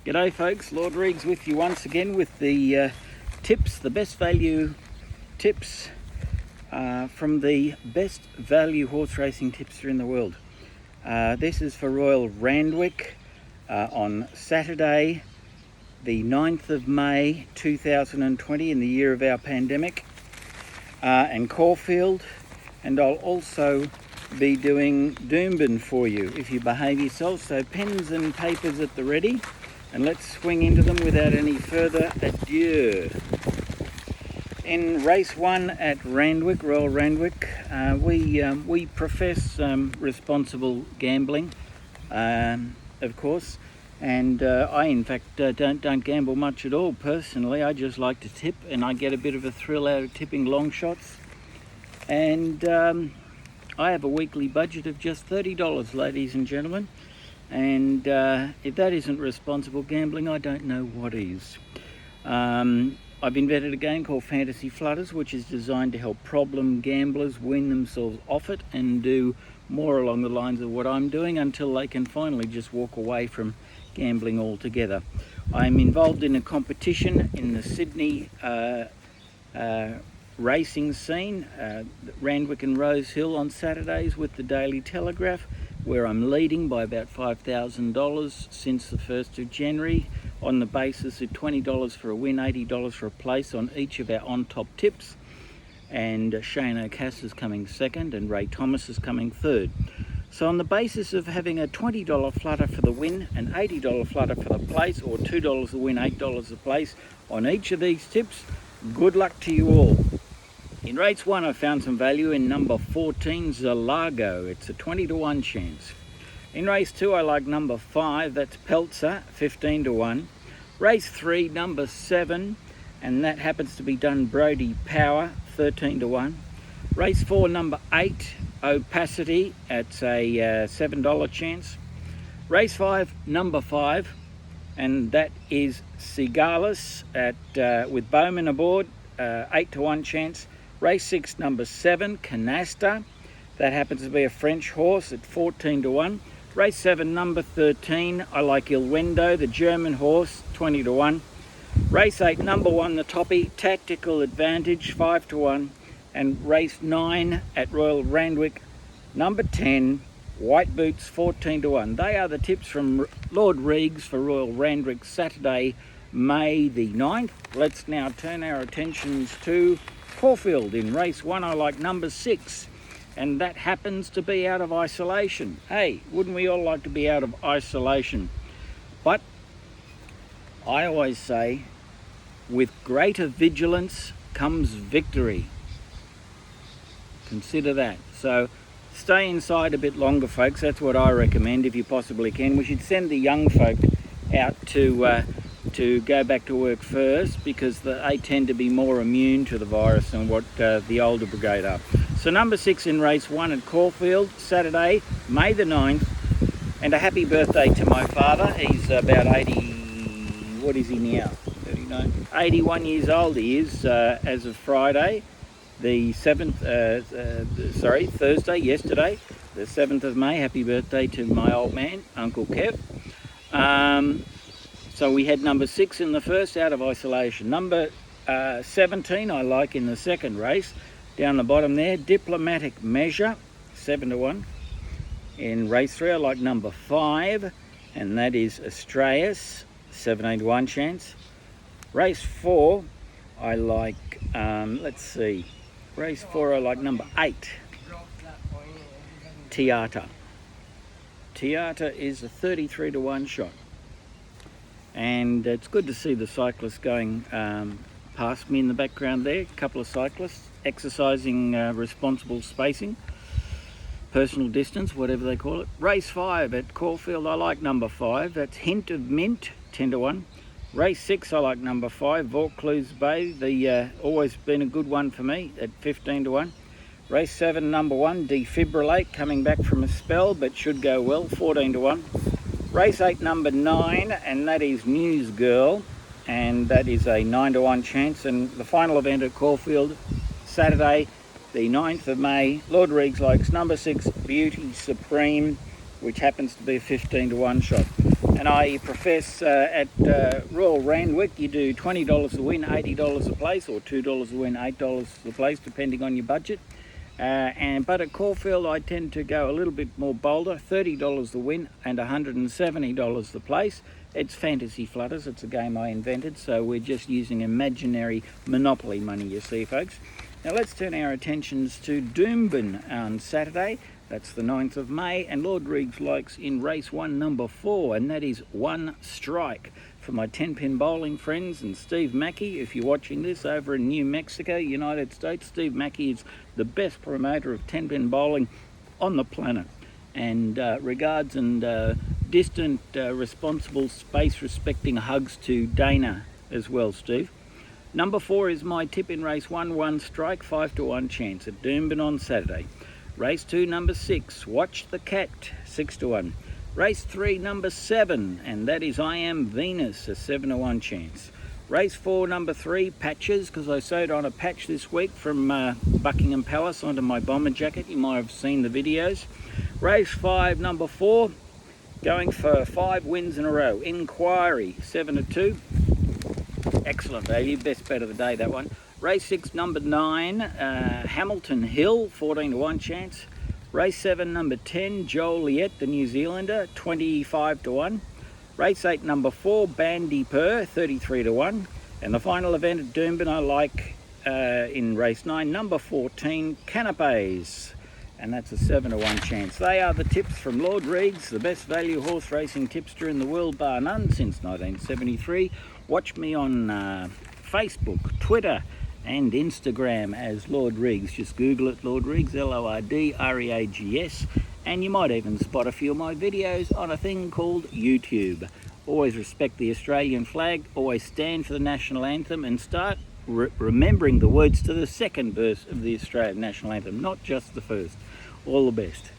G'day folks, Lord Reags with you once again with the tips, the best value tips from the best value horse racing tipster in the world. This is for Royal Randwick on Saturday the 9th of May 2020 in the year of our pandemic, and Caulfield, and I'll also be doing Doomben for you if you behave yourself. So pens and papers at the ready, and let's swing into them without any further ado. In race 1 at Randwick, Royal Randwick, we profess responsible gambling, of course, and I in fact don't gamble much at all personally. I just like to tip, and I get a bit of a thrill out of tipping long shots, and I have a weekly budget of just $30, ladies and gentlemen. And if that isn't responsible gambling, I don't know what is. I've invented a game called Fantasy Flutters, which is designed to help problem gamblers wean themselves off it and do more along the lines of what I'm doing until they can finally just walk away from gambling altogether. I'm involved in a competition in the Sydney racing scene, Randwick and Rose Hill on Saturdays with the Daily Telegraph, where I'm leading by about $5,000 since the 1st of January on the basis of $20 for a win, $80 for a place on each of our on-top tips. And Shane O'Cass is coming second and Ray Thomas is coming third. So on the basis of having a $20 flutter for the win, an $80 flutter for the place, or $2 the win, $8 the place on each of these tips, good luck to you all. In race 1, I found some value in number 14, Zalago. It's a 20-1 chance. In race 2, I like number 5, that's Peltzer, 15-1. Race 3, number 7, and that happens to be Dun Brody Power, 13-1. Race 4, number 8, Opacity, it's a $7 chance. Race 5, number 5, and that is Cigalis with Bowman aboard, 8-1 chance. Race 6, number 7, Canasta. That happens to be a French horse at 14-1. Race 7, number 13, I like Ilwendo, the German horse, 20-1. Race 8, number 1, the Toppy, Tactical Advantage, 5-1. And race 9 at Royal Randwick, number 10, White Boots, 14-1. They are the tips from Lord Reags for Royal Randwick, Saturday, May the 9th. Let's now turn our attentions to Caulfield. In race 1, I like number 6, and that happens to be out of isolation. Hey, wouldn't we all like to be out of isolation? But I always say, with greater vigilance comes victory. Consider that. So stay inside a bit longer, folks. That's what I recommend if you possibly can. We should send the young folk out to go back to work first, because they tend to be more immune to the virus than what the older brigade are. So number 6 in race 1 at Caulfield, Saturday, May the 9th. And a happy birthday to my father. He's about 80, what is he now? 39? 81 years old he is as of Friday, the 7th, Thursday, yesterday, the 7th of May. Happy birthday to my old man, Uncle Kev. So we had number 6 in the first, out of isolation. Number 17 I like in the second race, down the bottom there, Diplomatic Measure, 7-1. In race 3 I like number 5, and that is Australis, 17-1 chance. Race 4 I like, race 4 I like number 8, Tiata. Tiata is a 33-1 shot. And it's good to see the cyclists going past me in the background there. A couple of cyclists exercising responsible spacing, personal distance, whatever they call it. Race 5 at Caulfield, I like number 5. That's Hint of Mint, 10-1. Race 6, I like number 5, Vaucluse Bay. The always been a good one for me at 15-1. Race 7, number 1, Defibrillate, coming back from a spell, but should go well, 14-1. Race 8, number 9, and that is News Girl, and that is a 9-1 chance. And the final event at Caulfield, Saturday, the 9th of May, Lord Reags likes number 6, Beauty Supreme, which happens to be a 15 to 1 shot. And I profess at Royal Randwick you do $20 a win, $80 a place, or $2 a win, $8 a place, depending on your budget. But at Caulfield I tend to go a little bit more bolder, $30 a win and $170 a place. It's fantasy flutters, it's a game I invented, so we're just using imaginary monopoly money, you see, folks. Now let's turn our attentions to Doomben on Saturday. That's the 9th of May, and Lord Reags likes in race 1, number 4, and that is One Strike. For my 10-pin bowling friends and Steve Mackey, if you're watching this over in New Mexico, United States, Steve Mackey is the best promoter of 10-pin bowling on the planet. And regards and distant, responsible, space-respecting hugs to Dana as well, Steve. Number 4 is my tip in race 1, One Strike, 5 to 1 chance at Doomben on Saturday. Race 2, number 6, Watch the Cat, 6 to 1. Race 3, number 7, and that is I Am Venus, a 7 to 1 chance. Race 4, number 3, Patches, because I sewed on a patch this week from Buckingham Palace onto my bomber jacket. You might have seen the videos. Race 5, number 4, going for 5 wins in a row. Inquiry, 7 to 2. Excellent value, best bet of the day, that one. Race 6, number 9, Hamilton Hill, 14 to 1 chance. Race 7, number 10, Joliet, the New Zealander, 25 to 1. Race 8, number 4, Bandy Purr, 33 to 1. And the final event at Doomben I like in race 9, number 14, Canapes. And that's a 7 to 1 chance. They are the tips from Lord Reags, the best value horse racing tipster in the world, bar none, since 1973. Watch me on Facebook, Twitter, and Instagram as Lord Reags. Just Google it, Lord Reags, Lordreags, and you might even spot a few of my videos on a thing called YouTube. Always respect the Australian flag, always stand for the national anthem, and start remembering the words to the second verse of the Australian national anthem, not just the first. All the best.